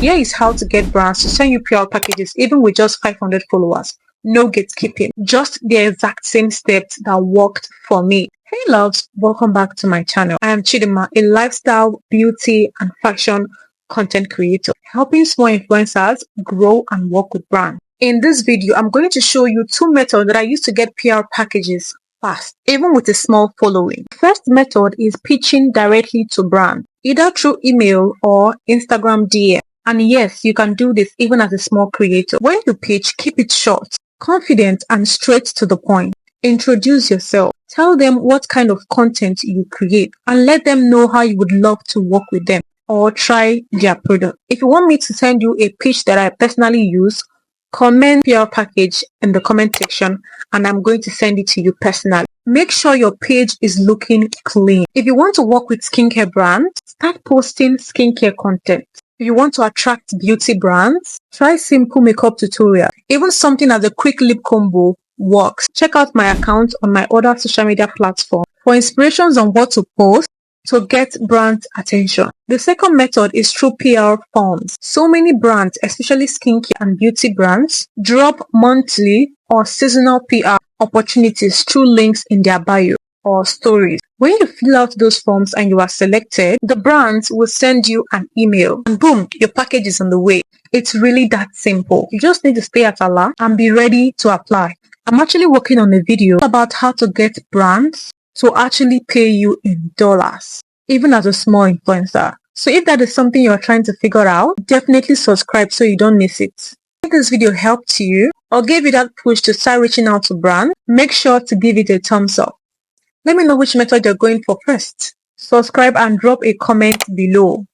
Here is how to get brands to send you PR packages even with just 500 followers. No gatekeeping, just the exact same steps that worked for me. Hey loves, welcome back to my channel. I am Chidima, a lifestyle, beauty and fashion content creator, helping small influencers grow and work with brands. In this video, I'm going to show you 2 methods that I use to get PR packages fast, even with a small following. The first method is pitching directly to brands, either through email or Instagram DM. And yes, you can do this even as a small creator. When you pitch, keep it short, confident and straight to the point. Introduce yourself. Tell them what kind of content you create and let them know how you would love to work with them or try their product. If you want me to send you a pitch that I personally use, comment PR package in the comment section and I'm going to send it to you personally. Make sure your page is looking clean. If you want to work with skincare brands, start posting skincare content. If you want to attract beauty brands, try simple makeup tutorial. Even something as a quick lip combo works. Check out my account on my other social media platforms for inspirations on what to post to get brand attention. The second method is through PR forms. So many brands, especially skincare and beauty brands, drop monthly or seasonal PR opportunities through links in their bio or stories. When you fill out those forms and you are selected, the brands will send you an email and boom, your package is on the way. It's really that simple. You just need to stay at alert and be ready to apply. I'm actually working on a video about how to get brands to actually pay you in dollars, even as a small influencer. So if that is something you're trying to figure out, definitely subscribe so you don't miss it. If this video helped you or gave you that push to start reaching out to brands, make sure to give it a thumbs up. Let me know which method you're going for first. Subscribe and drop a comment below.